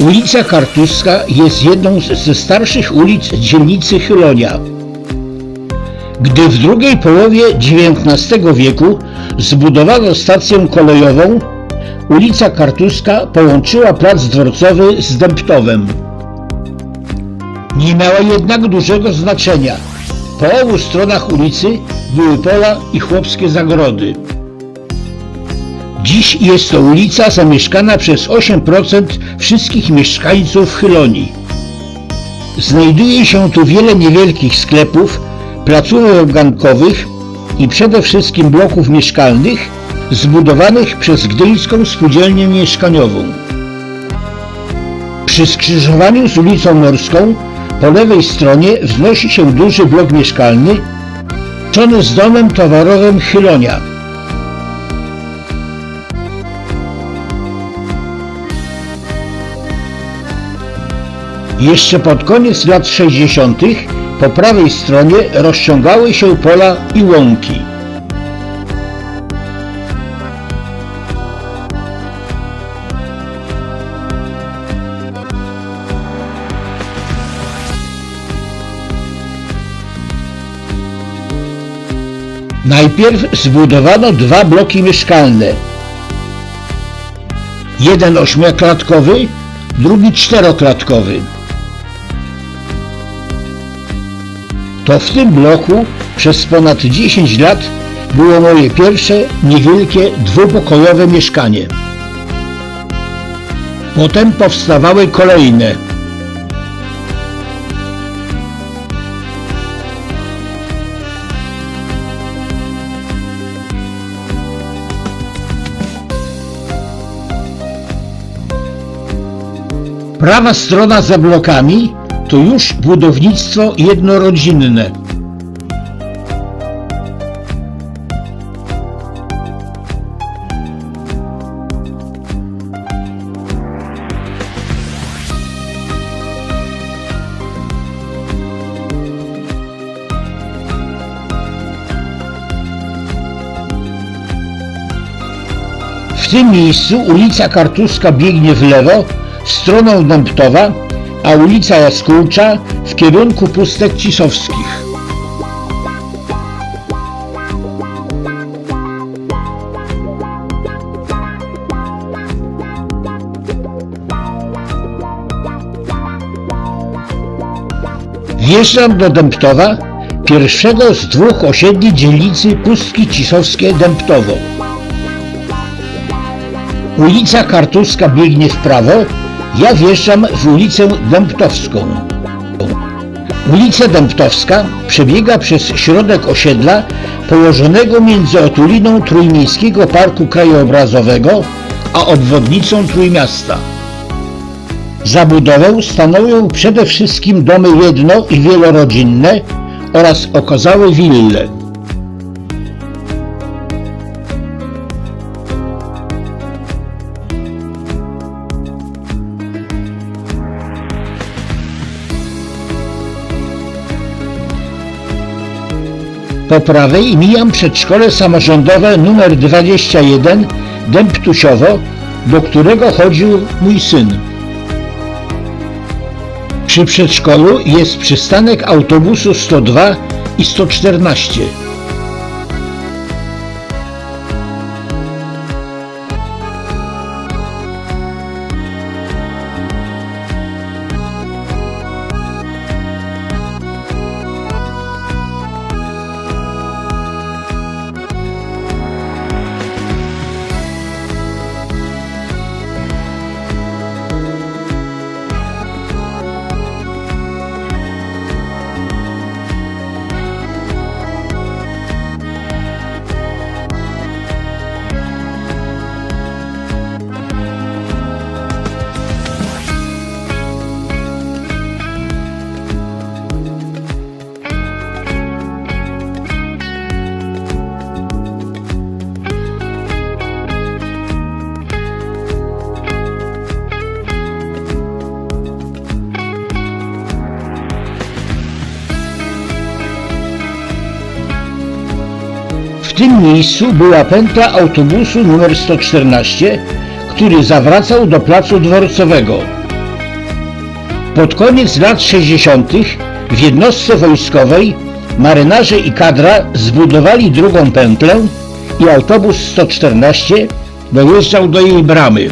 Ulica Kartuska jest jedną ze starszych ulic dzielnicy Chylonia. Gdy w drugiej połowie XIX wieku zbudowano stację kolejową, ulica Kartuska połączyła plac dworcowy z Dębtowem. Nie miała jednak dużego znaczenia. Po obu stronach ulicy były pola i chłopskie zagrody. Dziś jest to ulica zamieszkana przez 8% wszystkich mieszkańców Chylonii. Znajduje się tu wiele niewielkich sklepów, placówek gankowych i przede wszystkim bloków mieszkalnych zbudowanych przez Gdyńską Spółdzielnię Mieszkaniową. Przy skrzyżowaniu z ulicą Morską po lewej stronie wznosi się duży blok mieszkalny łączony z domem towarowym Chylonia. Jeszcze pod koniec lat 60. po prawej stronie rozciągały się pola i łąki. Najpierw zbudowano dwa bloki mieszkalne. Jeden 8-klatkowy, drugi 4-klatkowy. To w tym bloku przez ponad 10 lat było moje pierwsze, niewielkie, dwupokojowe mieszkanie. Potem powstawały kolejne. Prawa strona za blokami to już budownictwo jednorodzinne. W tym miejscu ulica Kartuska biegnie w lewo w stronę Dębtowa, a ulica Jaskółcza w kierunku Pustek Cisowskich. Wjeżdżam do Dębtowa, pierwszego z dwóch osiedli dzielnicy Pustki Cisowskie-Dębtowo. Ulica Kartuska biegnie w prawo, ja wjeżdżam w ulicę Dębtowską. Ulica Dębtowska przebiega przez środek osiedla położonego między otuliną Trójmiejskiego Parku Krajobrazowego a obwodnicą Trójmiasta. Zabudowę stanowią przede wszystkim domy jedno- i wielorodzinne oraz okazałe wille. Po prawej mijam przedszkole samorządowe nr 21 Dębtusiowo, do którego chodził mój syn. Przy przedszkolu jest przystanek autobusu 102 i 114. W tym miejscu była pętla autobusu nr 114, który zawracał do placu dworcowego. Pod koniec lat 60. w jednostce wojskowej marynarze i kadra zbudowali drugą pętlę i autobus 114 dojeżdżał do jej bramy.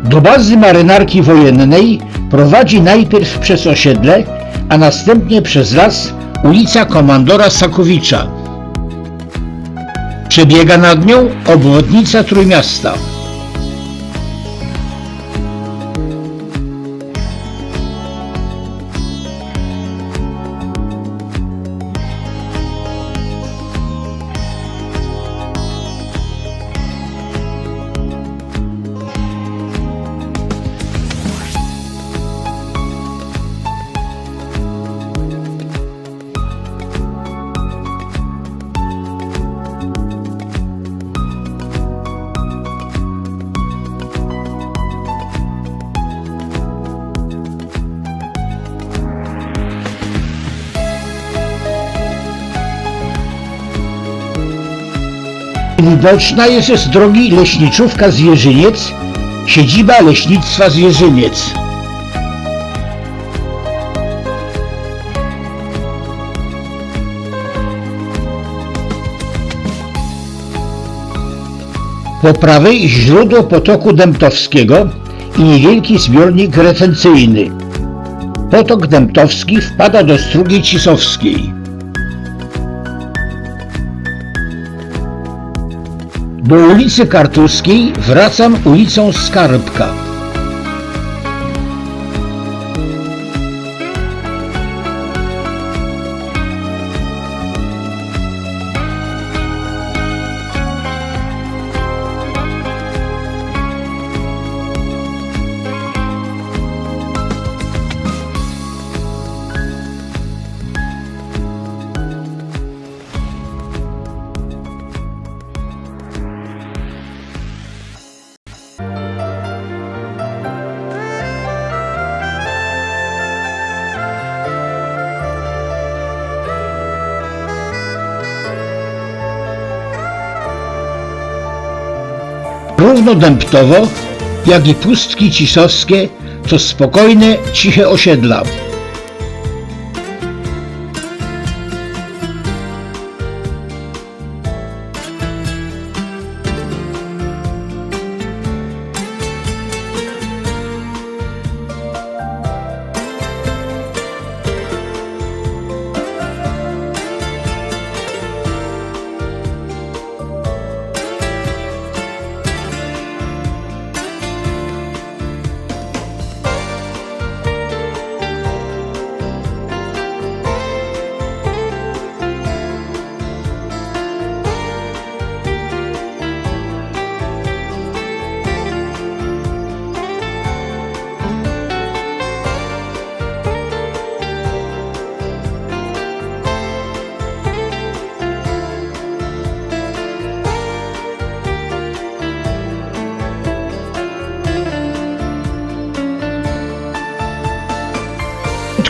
Do bazy marynarki wojennej prowadzi najpierw przez osiedle, a następnie przez las ulica Komandora Sakowicza. Przebiega nad nią obwodnica Trójmiasta. Widoczna jest z drogi leśniczówka Zwierzyniec, siedziba leśnictwa Zwierzyniec. Po prawej źródło potoku Dębtowskiego i niewielki zbiornik retencyjny. Potok Dębtowski wpada do Strugi Cisowskiej. Do ulicy Kartuskiej wracam ulicą Skarbka. Równo Dębtowo, jak i Pustki Cisowskie to spokojne, ciche osiedla.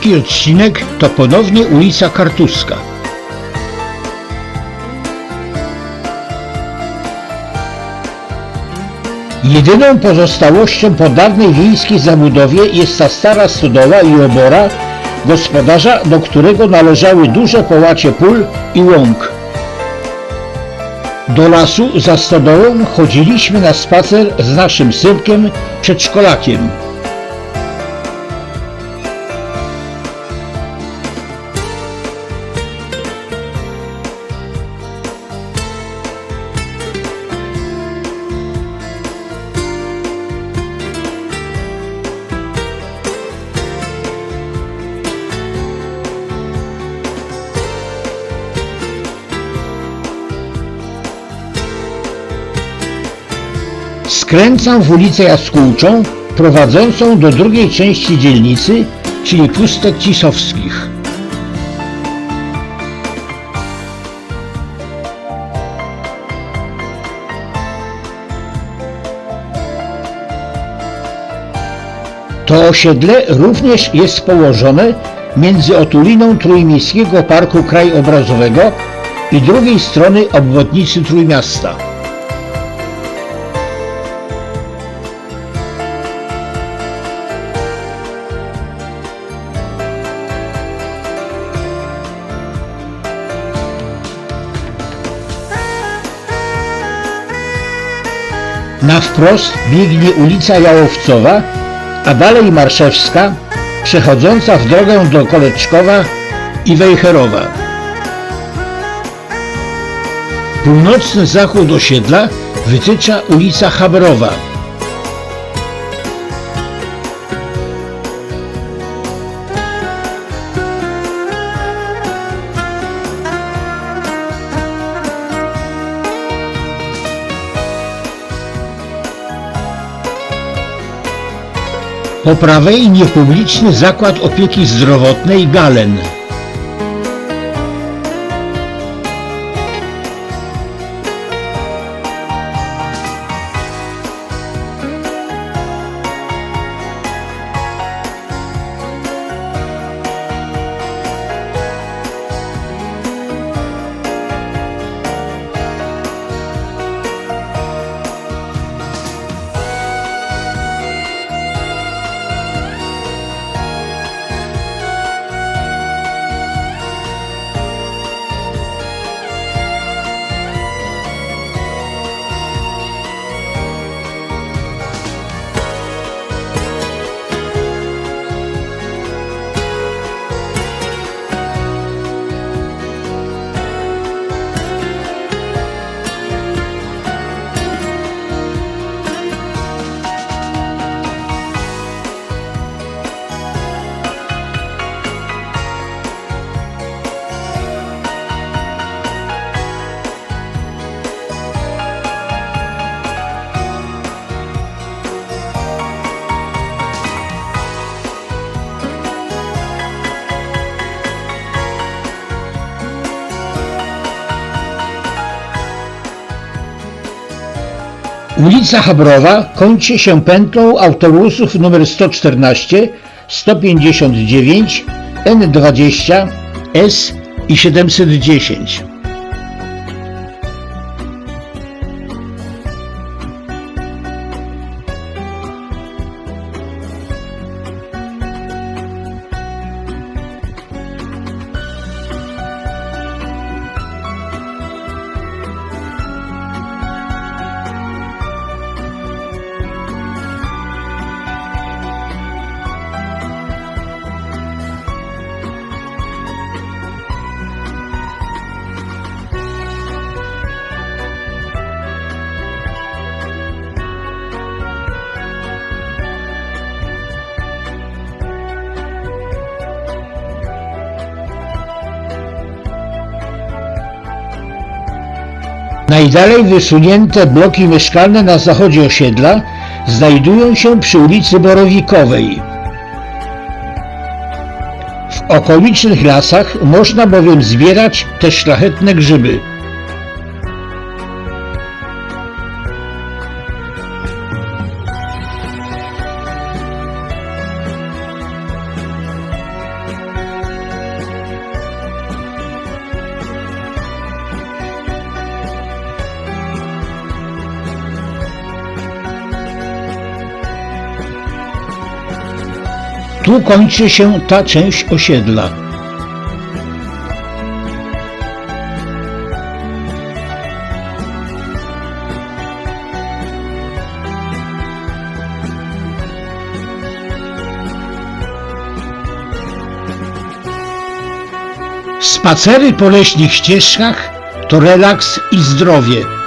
Krótki odcinek to ponownie ulica Kartuska. Jedyną pozostałością po dawnej wiejskiej zabudowie jest ta stara stodoła i obora gospodarza, do którego należały duże połacie pól i łąk. Do lasu za stodołą chodziliśmy na spacer z naszym synkiem, przedszkolakiem. Skręcam w ulicę Jaskółczą, prowadzącą do drugiej części dzielnicy, czyli Pustek Cisowskich. To osiedle również jest położone między otuliną Trójmiejskiego Parku Krajobrazowego i drugiej strony obwodnicy Trójmiasta. Na wprost biegnie ulica Jałowcowa, a dalej Marszewska, przechodząca w drogę do Koleczkowa i Wejherowa. Północny zachód osiedla wytycza ulica Habrowa. Po prawej niepubliczny zakład opieki zdrowotnej Galen. Ulica Habrowa kończy się pętlą autobusów nr 114, 159, N20, S i 710. Najdalej wysunięte bloki mieszkalne na zachodzie osiedla znajdują się przy ulicy Borowikowej. W okolicznych lasach można bowiem zbierać te szlachetne grzyby. Tu kończy się ta część osiedla. Spacery po leśnych ścieżkach to relaks i zdrowie.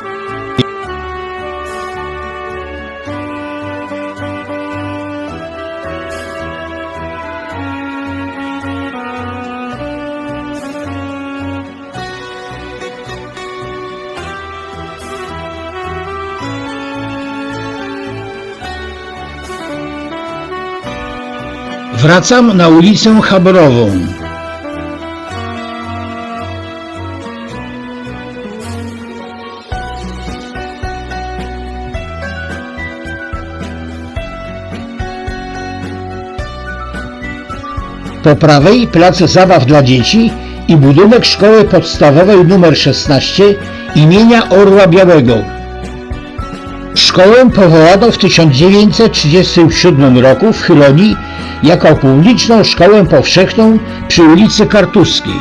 Wracam na ulicę Habrową. Po prawej plac zabaw dla dzieci i budynek szkoły podstawowej nr 16 imienia Orła Białego. Szkołę powołano w 1937 roku w Chylonii jako publiczną szkołę powszechną przy ulicy Kartuskiej.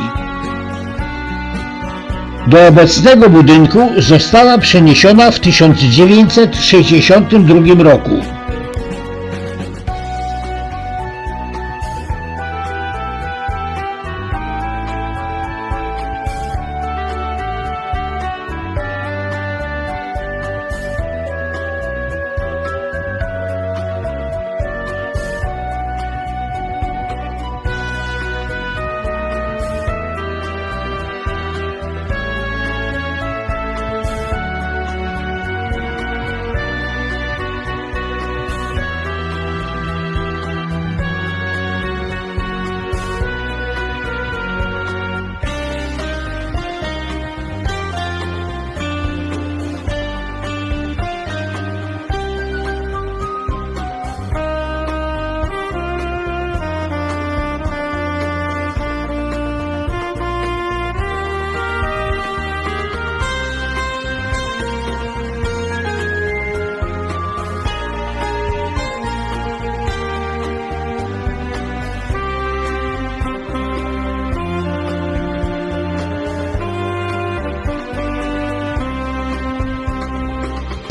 Do obecnego budynku została przeniesiona w 1962 roku.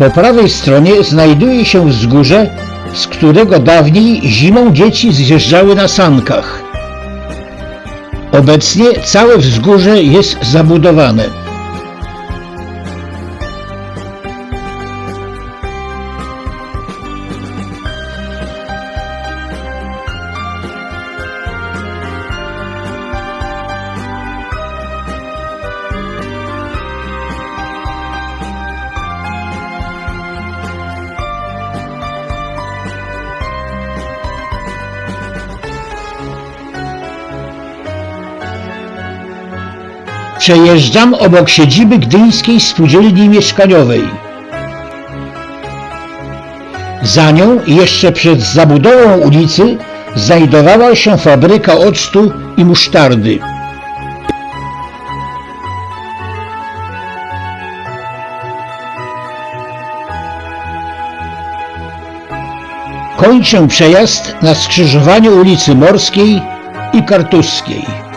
Po prawej stronie znajduje się wzgórze, z którego dawniej zimą dzieci zjeżdżały na sankach. Obecnie całe wzgórze jest zabudowane. Przejeżdżam obok siedziby Gdyńskiej Spółdzielni Mieszkaniowej. Za nią, jeszcze przed zabudową ulicy, znajdowała się fabryka octu i musztardy. Kończę przejazd na skrzyżowaniu ulicy Morskiej i Kartuskiej.